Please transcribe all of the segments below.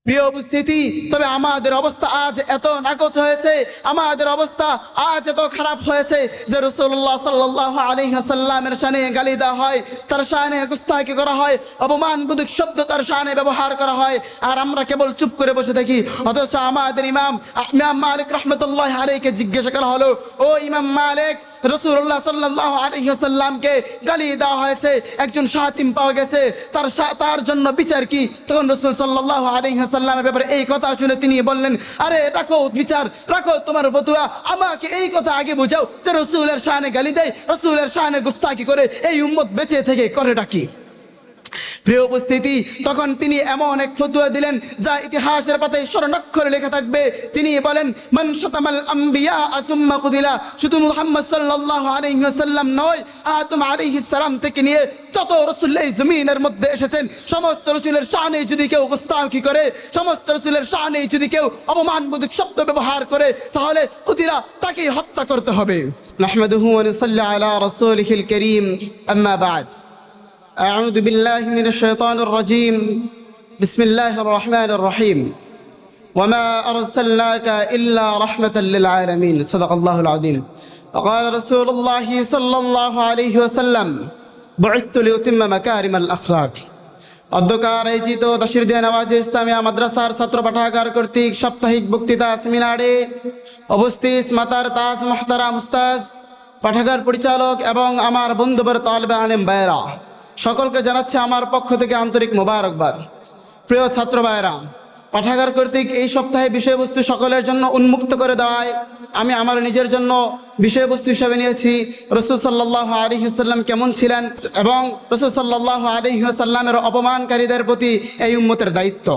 প্রিয় উপস্থিতি, তবে আমাদের অবস্থা আজ এত নাকচ হয়েছে, আমাদের অবস্থা আজ এত খারাপ হয়েছে যে রাসূলুল্লাহ সাল্লাল্লাহু আলাইহি ওয়াসাল্লামের শানে গালি দেওয়া হয়, তার শানে গুস্তাখি করা হয়, অপমানবোধক শব্দ তার শানে ব্যবহার করা হয়, আর আমরা কেবল চুপ করে বসে থাকি। অথচ আমাদের ইমাম মালিক রাহমাতুল্লাহি আলাইহিকে জিজ্ঞাসা করা হলো, ও ইমাম মালিক, রাসূলুল্লাহ সাল্লাল্লাহু আলাইহি ওয়াসাল্লামকে গালি দেওয়া হয়েছে, একজন শাতিম পাওয়া গেছে, তার জন্য বিচার কি? তখন রাসূল সাল্লাল্লাহু আলাইহি ওয়াসাল্লামের ব্যাপারে এই কথা শুনে তিনি বললেন, আরে রাখো বিচার, রাখো তোমার ফতোয়া, আমাকে এই কথা আগে বোঝাও যে রাসূলের শানে গালি দেয়, রাসূলের শানে গুস্তাখি করে এই উম্মত বেঁচে থেকে করেটা কি? প্রিয় উপস্থিতি, তখন তিনি এমন এক ফতোয়া দিলেন যা ইতিহাসের পাতায় স্বর্ণাক্ষরে লেখা থাকবে। তিনি বলেন, মান শাতামাল আম্বিয়া সুম্মা কুতিলা, শুধু মুহাম্মদ সাল্লাল্লাহু আলাইহি ওয়াসাল্লাম নয়, আদম আলাইহিস সালাম থেকে নিয়ে যত রাসূল এই জমিনের মধ্যে এসেছেন, সমস্ত রাসূলের শানে যদি কেউ গুস্তাখি করে, সমস্ত রাসূলের শানে যদি কেউ অপমানবোধক শব্দ ব্যবহার করে, তাহলে কুতিলা, তাকে হত্যা করতে হবে। নাহমাদুহু ওয়া নুসাল্লি আলা রাসূলিহিল কারীম, আম্মা বা'দ। أعوذ بالله من الشيطان الرجيم. بسم الله الرحمن الرحيم. وما أرسلناك إلا رحمة للعالمين. صدق الله العظيم. وقال رسول الله صلى الله عليه وسلم, بعثت لأتم مكارم الأخلاق. অধ্যকার আয়োজিত তাশরিদে নওয়াজ ইসলামিয়া মাদ্রাসার ছাত্র পাঠাগার কর্তৃক সাপ্তাহিক বক্তৃতা সেমিনারে উপস্থিত মাতার তাজ মুহতারাম উস্তাজ, পাঠাগার পরিচালক এবং আমার বন্ধুবর তালেবে আলেম ভাইয়েরা, সকলকে জানাচ্ছি আমার পক্ষ থেকে আন্তরিক মোবারকবাদ। প্রিয় ছাত্র ভাইয়েরা, পাঠাগার কর্তৃক এই সপ্তাহে বিষয়বস্তু সকলের জন্য উন্মুক্ত করে দেওয়ায় আমি আমার নিজের জন্য বিষয়বস্তু হিসাবে নিয়েছি রাসূল সাল্লাল্লাহু আলাইহি ওয়াসাল্লাম কেমন ছিলেন এবং রাসূল সাল্লাল্লাহু আলাইহি ওয়াসাল্লামের অপমানকারীদের প্রতি এই উম্মতের দায়িত্ব।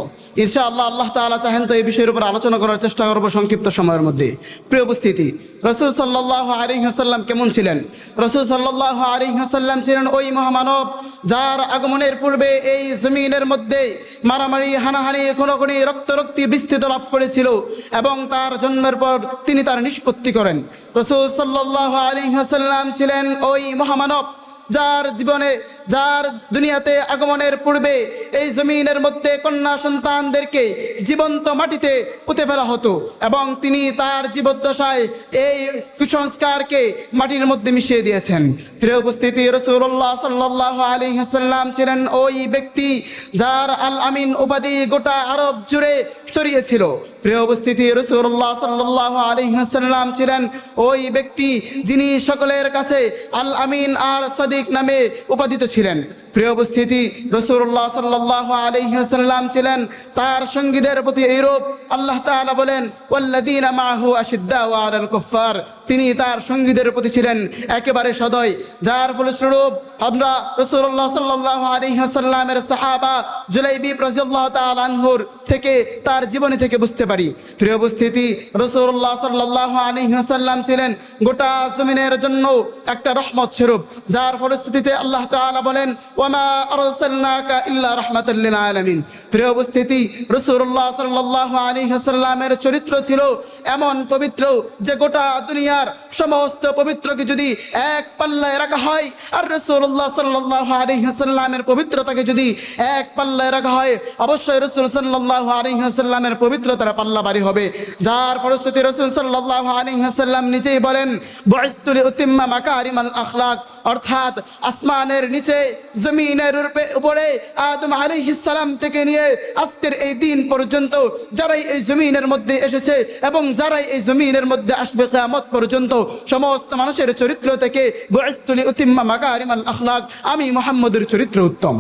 ইনশাআল্লাহ আল্লাহ তাআলা চাহেন তো এই বিষয়ের উপর আলোচনা করার চেষ্টা করব সংক্ষিপ্ত সময়ের মধ্যে। প্রিয় উপস্থিতি, রাসূল সাল্লাল্লাহু আলাইহি ওয়াসাল্লাম কেমন ছিলেন? রাসূল সাল্লাল্লাহু আলাইহি ওয়াসাল্লাম ছিলেন ওই মহামানব যার আগমনের পূর্বে এই জমিনের মধ্যে মারামারি, হানাহানি, খুনোখুনি, রক্তারক্তি বিস্তৃত লাভ করেছিল এবং তার জন্মের পর তিনি তার নিষ্পত্তি করেন। রাসূল সাল্লাল্লাহু আলাইহি ওয়াসাল্লাম ছিলেন ওই মহামানব যার দুনিয়াতে আগমনের পূর্বে এই জমিনের মধ্যে কন্যা সন্তানদেরকে জীবন্ত মাটিতে পুঁতে ফেলা হতো এবং তিনি তার জীবদ্দশায় এই কুসংস্কারকে মাটির মধ্যে মিশিয়ে দিয়েছেন। প্রিয় উপস্থিতি, রাসূলুল্লাহ সাল্লাল্লাহু আলাইহি ওয়াসাল্লাম ছিলেন ওই ব্যক্তি যার আল আমিন উপাধি গোটা আরব জুড়ে ছড়িয়েছিল। প্রিয় উপস্থিতি, রাসূলুল্লাহ সাল্লাল্লাহু আলাইহি ওয়াসাল্লাম ছিলেন ওই ব্যক্তি যিনি সকলের কাছে আল আমিন আর সাদিক নামে উপাধিত ছিলেন। প্রিয় উপস্থিতি, রাসূলুল্লাহ সাল্লাল্লাহু আলাইহি ওয়াসাল্লাম ছিলেন তার সঙ্গীদের প্রতি এইরূপ। আল্লাহ তাআলা বলেন, ওয়াল্লাযীনা মাআহু আশিদ্দাউ আলাল কুফফার, তিনি তার সঙ্গীদের প্রতি ছিলেন একেবারে সদয়, যার ফলস্বরূপ আমরা রাসূলুল্লাহ সাল্লাল্লাহু আলাইহি ওয়াসাল্লামের সাহাবা জুলাইবিব রাদিয়াল্লাহু তাআলা আনহুর থেকে, তার জীবনী থেকে বুঝতে পারি। প্রিয় উপস্থিতি, রাসূলুল্লাহ সাল্লাল্লাহু আলাইহি ওয়াসাল্লাম ছিলেন গোটা জমিনের জন্য একটা রহমত স্বরূপ, যার ফলশ্রুতিতে আল্লাহ তাআলা বলেন, ওয়ামা আরসালনাকা ইল্লা রাহমাতাল লিল আলামিন। প্রিয় উপস্থিতি, রাসূলুল্লাহ সাল্লাল্লাহু আলাইহি ওয়াসাল্লামের চরিত্র ছিল এমন পবিত্র যে গোটা দুনিয়ার সমস্ত পবিত্রকে যদি এক পাল্লায় রাখা হয় আর রাসূলুল্লাহ সাল্লাল্লাহু আলাইহি ওয়াসাল্লামের পবিত্রতাকে যদি এক পাল্লায় রাখা হয়, অবশ্যই রাসূল সাল্লাল্লাহু আলাইহি ওয়াসাল্লামের পবিত্রতার পাল্লা ভারী হবে। যার ফলশ্রুতি রাসূল সাল্লাল্লাহু আলাইহি ওয়াসাল্লাম নিজেই বলেন, বুইসতু লিউতিম্মা মাকারিমাল আখলাক, অর্থাৎ আসমানের নিচে জমিনের উপরে আদম আলাইহিস সালাম থেকে নিয়ে আজকের এই দিন পর্যন্ত যারাই এই জমিনের মধ্যে এসেছে এবং যারাই এই জমিনের মধ্যে আসবে কিয়ামত পর্যন্ত সমস্ত মানুষের চরিত্র থেকে বুইসতু লিউতিম্মা মাকারিমাল আখলাক, আমি মুহাম্মদের চরিত্র উত্তম।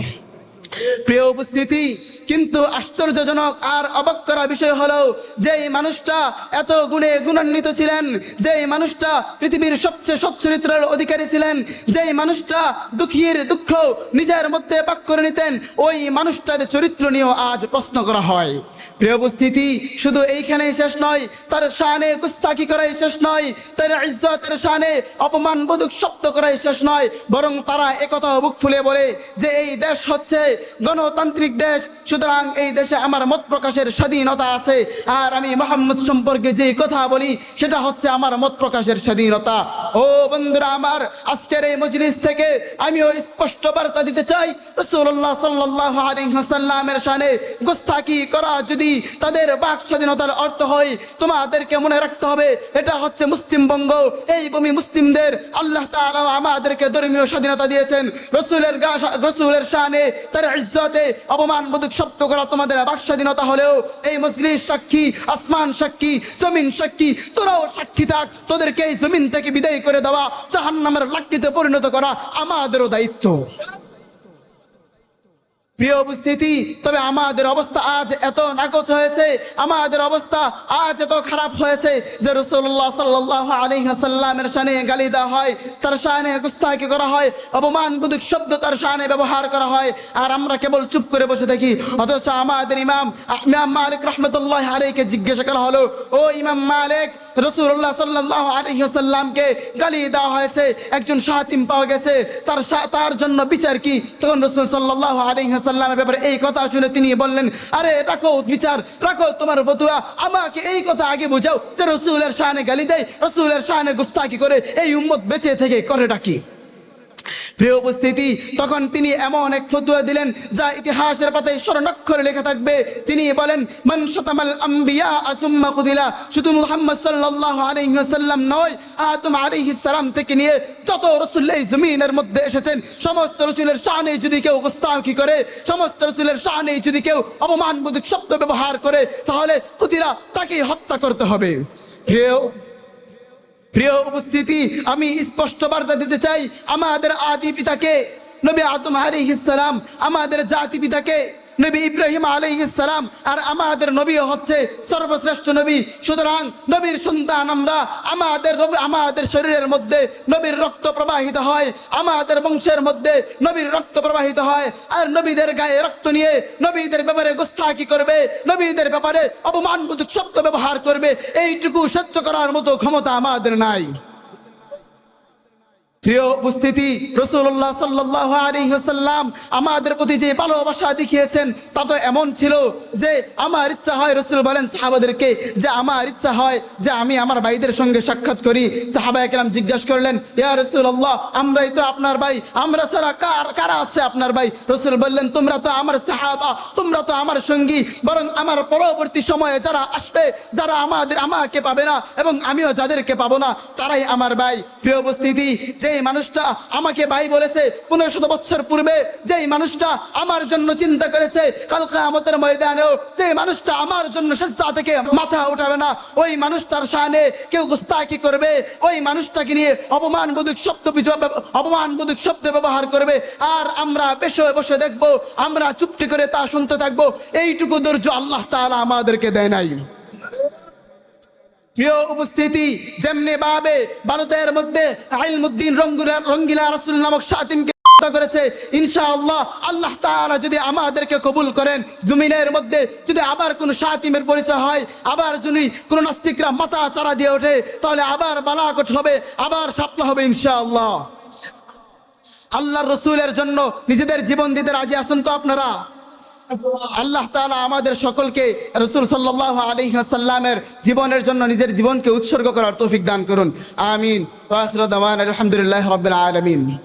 প্রিয় উপস্থিতি, কিন্তু আশ্চর্যজনক আর অবাক করা বিষয় হলো যে এই মানুষটা এত গুণে গুণান্বিত ছিলেন, যে এই মানুষটা পৃথিবীর সবচেয়ে সৎ চরিত্রের অধিকারী ছিলেন, যে এই মানুষটা দুঃখীর দুঃখ নিজের মধ্যে ভাগ করে নিতেন, ওই মানুষটার চরিত্র নিয়েও আজ প্রশ্ন করা হয়। প্রিয় উপস্থিতি, শুধু এইখানেই শেষ নয়, তার শানে গুস্তাখি করাই শেষ নয়, তার ইজ্জতের শানে অপমানবোধক শব্দ করাই শেষ নয়, বরং তারা একথা বুক ফুলে বলে যে এই দেশ হচ্ছে গণতান্ত্রিক দেশ, সুতরাং এই দেশে আমার মত প্রকাশের স্বাধীনতা আছে। আর আমি মুহাম্মদ সম্পর্কে যে কথা বলি সেটা হচ্ছে আমার মত প্রকাশের স্বাধীনতা। ও বন্ধুরা আমার, আজকের এই মজলিস থেকে আমিও স্পষ্ট বার্তা দিতে চাই, রাসূলুল্লাহ সাল্লাল্লাহু আলাইহি ওয়াসাল্লামের শানে গোস্তাকি করা যদি তাদের বাক স্বাধীনতার অর্থ হয়, তোমাদেরকে মনে রাখতে হবে এটা হচ্ছে মুসলিমবঙ্গ। এই ভূমি মুসলিমদের। আল্লাহ তাআলা আমাদেরকে ধর্মীয় স্বাধীনতা দিয়েছেন। রসুলের শানে তার ইজ্জতে অপমানবোধক শব্দ করা তোমাদের বাক স্বাধীনতা হলেও এই মজলিস সাক্ষী, আসমান সাক্ষী, জমিন সাক্ষী, তোরাও সাক্ষী থাক। তোদেরকে এই জমিন থেকে বিদায় করে দেওয়া, জাহান্নামের লাকড়িতে পরিণত করা আমাদেরও দায়িত্ব। প্রিয় উপস্থিতি, তবে আমাদের অবস্থা আজ এত নাকচ হয়েছে, আমাদের অবস্থা আজ এত খারাপ হয়েছে যে রাসূলুল্লাহ সাল্লাল্লাহু আলাইহি ওয়াসাল্লামের শানে গালি দেওয়া হয়, তার শানে গুস্তাখি করা হয়, অপমানবোধক শব্দ তার শানে ব্যবহার করা হয়, আর আমরা কেবল চুপ করে বসে থাকি। অথচ আমাদের ইমাম মালিক রাহমাতুল্লাহি আলাইহিকে জিজ্ঞাসা করা হলো, ও ইমাম মালিক, রাসূলুল্লাহ সাল্লাল্লাহু আলাইহি ওয়াসাল্লামকে গালি দেওয়া হয়েছে, একজন শাতিম পাওয়া গেছে, তার জন্য বিচার কি? তখন রাসূল সাল্লাল্লাহু আলাইহি ওয়াসাল্লামের ব্যাপারে এই কথা শুনে তিনি বললেন, আরে রাখো বিচার, রাখো তোমার ফতোয়া, আমাকে এই কথা আগে বোঝাও যে রাসূলের শানে গালি দেয়, রাসূলের শানে গুস্তাখি করে এই উম্মত বেঁচে থেকে করেটা কি? প্রিয় উপস্থিতি, তখন তিনি এমন এক ফতোয়া দিলেন যা ইতিহাসের পাতায় স্বর্ণাক্ষরে লেখা থাকবে। তিনি বলেন, মান শাতামাল আম্বিয়া সুম্মা কুতিলা। শুধু মুহাম্মদ সাল্লাল্লাহু আলাইহি ওয়াসাল্লাম নয়, আদম আলাইহিস সালাম থেকে নিয়ে যত রাসূল এই জমিনের মধ্যে এসেছেন, সমস্ত রাসূলের শানে যদি কেউ গুস্তাখি করে, সমস্ত রাসূলের শানে যদি কেউ অপমানবোধক শব্দ ব্যবহার করে, তাহলে কুতিলা, তাকে হত্যা করতে হবে। প্রিয় উপস্থিতি, আমি স্পষ্ট বার্তা দিতে চাই, আমাদের আদি পিতাকে নবী আদম আলাইহিস সালাম, আমাদের জাতি পিতাকে নবী ইব্রাহিম আলাইহিস সালাম, আর আমাদের নবী হচ্ছে সর্বশ্রেষ্ঠ নবী। সুতরাং নবীর সন্তান আমরা, আমাদের শরীরের মধ্যে নবীর রক্ত প্রবাহিত হয়, আমাদের বংশের মধ্যে নবীর রক্ত প্রবাহিত হয়। আর নবীদের গায়ে রক্ত নিয়ে নবীদের ব্যাপারে গুস্তাখি করবে, নবীদের ব্যাপারে অপমানবোধক শব্দ ব্যবহার করবে, এইটুকু সহ্য করার মতো ক্ষমতা আমাদের নাই। প্রিয় উপস্থিতি, রাসূলুল্লাহ সাল্লাল্লাহু আলাইহি ওয়াসাল্লাম আমাদের প্রতি যে ভালোবাসা দেখিয়েছেন তা তো এমন ছিল যে আমার ইচ্ছা হয়, রাসূল বলেন সাহাবাদেরকে যে আমার ইচ্ছা হয় যে আমি আমার ভাইদের সঙ্গে সাক্ষাৎ করি। সাহাবায়ে কেরাম জিজ্ঞাসা করলেন, ইয়া রাসূলুল্লাহ, আমরাই তো আপনার ভাই, আমরা ছাড়া কারা আছে আপনার ভাই? রাসূল বললেন, তোমরা তো আমার সাহাবা, তোমরা তো আমার সঙ্গী, বরং আমার পরবর্তী সময়ে যারা আসবে, যারা আমাকে পাবে না এবং আমিও যাদেরকে পাবো না, তারাই আমার ভাই। প্রিয় উপস্থিতি, যেই মানুষটা আমাকে ভাই বলেছে 1500 বছর পূর্বে, যেই মানুষটা আমার জন্য চিন্তা করেছে কাল কিয়ামতের ময়দানেও যেই মানুষটা আমার জন্য সিজদা থেকে মাথা উঠাবে না, ওই মানুষটার শানে কেউ গুস্তাখি করবে, ওই মানুষটাকে নিয়ে অপমানবোধক শব্দ ব্যবহার করবে, আর আমরা বসে দেখবো, আমরা চুপটি করে তা শুনতে থাকবো, এইটুকু ধৈর্য আল্লাহ তাআলা আমাদেরকে দেয় নাই। প্রিয় উপস্থিতি, যেমনি ভাবে ভারতের মধ্যে ইলমুদ্দিন রঙ্গিলা রাসূল নামক শাতিমকে হত্যা করেছে, ইনশাআল্লাহ আল্লাহ তাআলা যদি আমাদেরকে কবুল করেন, জমিনের মধ্যে যদি আবার কোন শাতিমের পরিচয় হয়, আবার যদি কোন নাস্তিকরা মাথা চারা দিয়ে ওঠে, তাহলে আবার বালাকট হবে, আবার শাপলা হবে ইনশাআল্লাহ। আল্লাহর রাসূলের জন্য নিজেদের জীবন দিতে রাজি আছেন তো আপনারা? আল্লাহ তাআলা আমাদের সকলকে রাসূল সাল্লাল্লাহু আলাইহি ওয়াসাল্লামের জীবনের জন্য নিজের জীবনকে উৎসর্গ করার তৌফিক দান করুন। আমিন। ওয়া আখিরু দাওয়ানা আলহামদুলিল্লাহি রাব্বিল আলামিন।